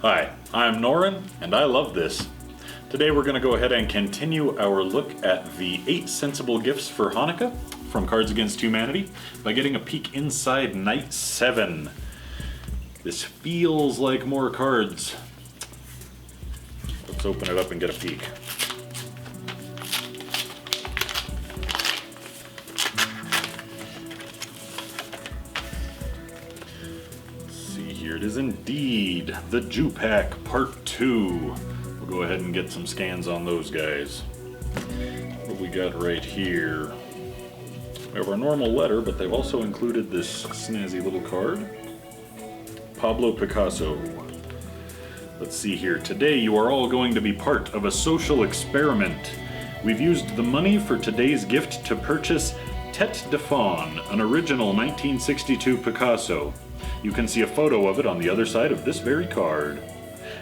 Hi, I'm Norrin, and I love this. Today we're going to go ahead and continue our look at the 8 sensible gifts for Hanukkah from Cards Against Humanity by getting a peek inside Night 7. This feels like more cards. Let's open it up and get a peek. Here it is indeed, the Jew Pack Part 2. We'll go ahead and get some scans on those guys. What we got right here? We have our normal letter, but they've also included this snazzy little card. Pablo Picasso. Let's see here. Today you are all going to be part of a social experiment. We've used the money for today's gift to purchase Tête de Faune, an original 1962 Picasso. You can see a photo of it on the other side of this very card.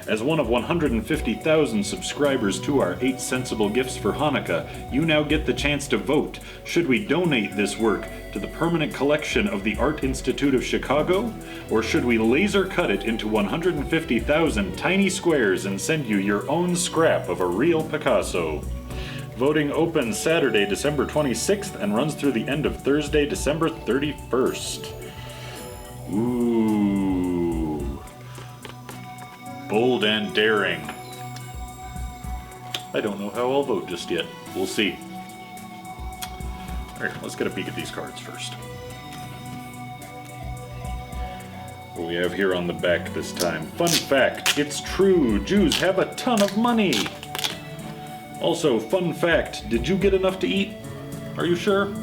As one of 150,000 subscribers to our 8 sensible gifts for Hanukkah, you now get the chance to vote. Should we donate this work to the permanent collection of the Art Institute of Chicago? Or should we laser cut it into 150,000 tiny squares and send you your own scrap of a real Picasso? Voting opens Saturday, December 26th and runs through the end of Thursday, December 31st. Ooh. Bold and daring. I don't know how I'll vote just yet. We'll see. Alright, let's get a peek at these cards first. What do we have here on the back this time? Fun fact, it's true, Jews have a ton of money! Also, fun fact, did you get enough to eat? Are you sure?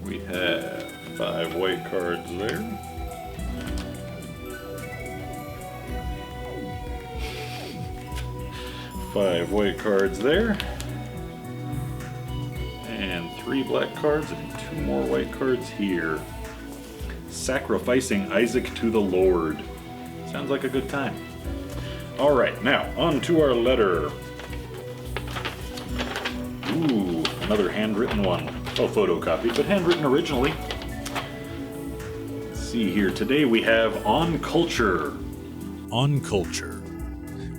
We have 5 white cards there. Five white cards there. And 3 black cards and 2 more white cards here. Sacrificing Isaac to the Lord. Sounds like a good time. Alright, now, on to our letter. Ooh, another handwritten one. Well, photocopied, but handwritten originally. Let's see here. Today we have On Culture. On culture.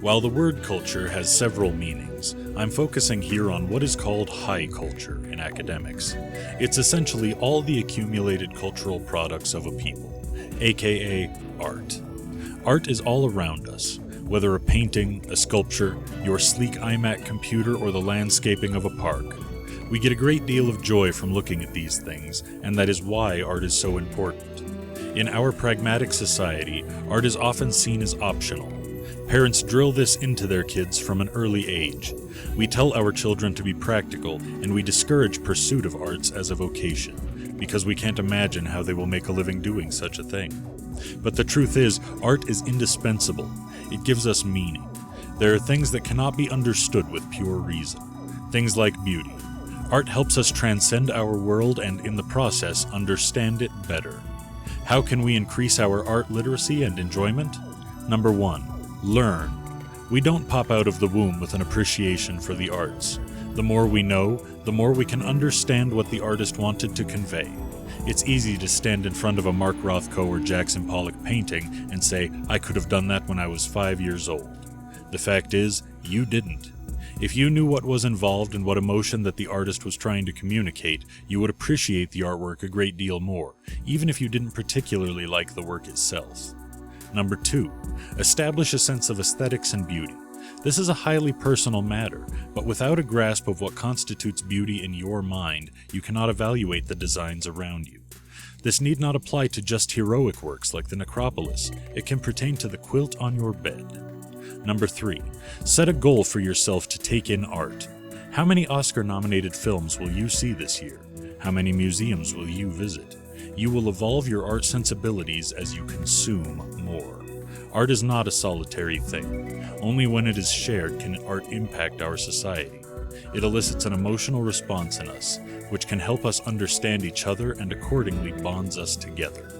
While the word culture has several meanings, I'm focusing here on what is called high culture in academics. It's essentially all the accumulated cultural products of a people, aka art. Art is all around us. Whether a painting, a sculpture, your sleek iMac computer, or the landscaping of a park. We get a great deal of joy from looking at these things, and that is why art is so important. In our pragmatic society, art is often seen as optional. Parents drill this into their kids from an early age. We tell our children to be practical, and we discourage pursuit of arts as a vocation, because we can't imagine how they will make a living doing such a thing. But the truth is, art is indispensable. It gives us meaning. There are things that cannot be understood with pure reason. Things like beauty. Art helps us transcend our world and, in the process, understand it better. How can we increase our art literacy and enjoyment? Number 1, learn. We don't pop out of the womb with an appreciation for the arts. The more we know, the more we can understand what the artist wanted to convey. It's easy to stand in front of a Mark Rothko or Jackson Pollock painting and say, I could have done that when I was 5 years old. The fact is, you didn't. If you knew what was involved and what emotion that the artist was trying to communicate, you would appreciate the artwork a great deal more, even if you didn't particularly like the work itself. Number 2, establish a sense of aesthetics and beauty. This is a highly personal matter, but without a grasp of what constitutes beauty in your mind, you cannot evaluate the designs around you. This need not apply to just heroic works like the Necropolis. It can pertain to the quilt on your bed. Number 3, set a goal for yourself to take in art. How many Oscar-nominated films will you see this year? How many museums will you visit? You will evolve your art sensibilities as you consume more. Art is not a solitary thing. Only when it is shared can art impact our society. It elicits an emotional response in us, which can help us understand each other and accordingly bonds us together.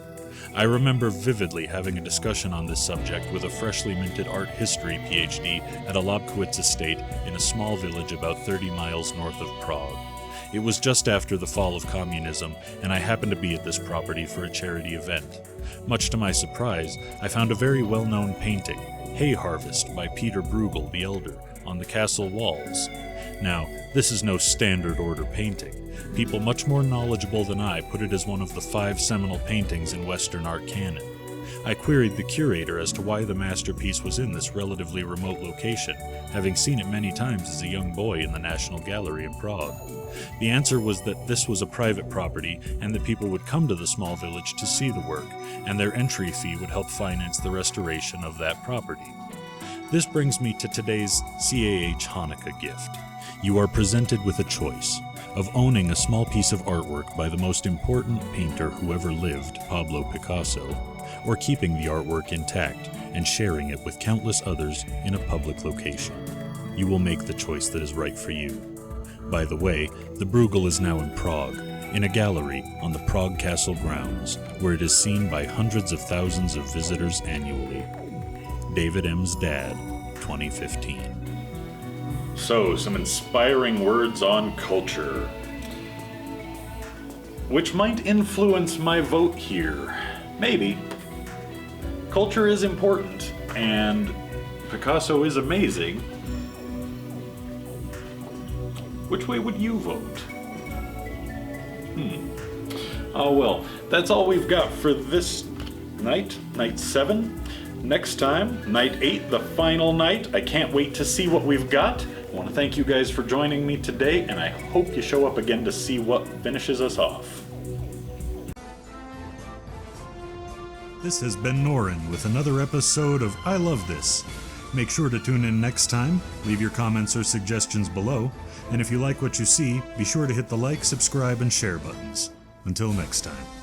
I remember vividly having a discussion on this subject with a freshly minted art history PhD at a Lobkowitz estate in a small village about 30 miles north of Prague. It was just after the fall of communism, and I happened to be at this property for a charity event. Much to my surprise, I found a very well-known painting, Hay Harvest by Peter Bruegel the Elder, on the castle walls. Now, this is no standard order painting. People much more knowledgeable than I put it as one of the 5 seminal paintings in Western art canon. I queried the curator as to why the masterpiece was in this relatively remote location, having seen it many times as a young boy in the National Gallery in Prague. The answer was that this was a private property and that people would come to the small village to see the work, and their entry fee would help finance the restoration of that property. This brings me to today's CAH Hanukkah gift. You are presented with a choice of owning a small piece of artwork by the most important painter who ever lived, Pablo Picasso, or keeping the artwork intact and sharing it with countless others in a public location. You will make the choice that is right for you. By the way, the Bruegel is now in Prague, in a gallery on the Prague Castle grounds, where it is seen by hundreds of thousands of visitors annually. David M's Dad, 2015. So, some inspiring words on culture, which might influence my vote here. Maybe. Culture is important, and Picasso is amazing. Which way would you vote? Oh well, that's all we've got for this night, night 7. Next time, night 8, the final night. I can't wait to see what we've got. I want to thank you guys for joining me today, and I hope you show up again to see what finishes us off. This has been Norrin with another episode of I Love This. Make sure to tune in next time, leave your comments or suggestions below, and if you like what you see, be sure to hit the like, subscribe, and share buttons. Until next time.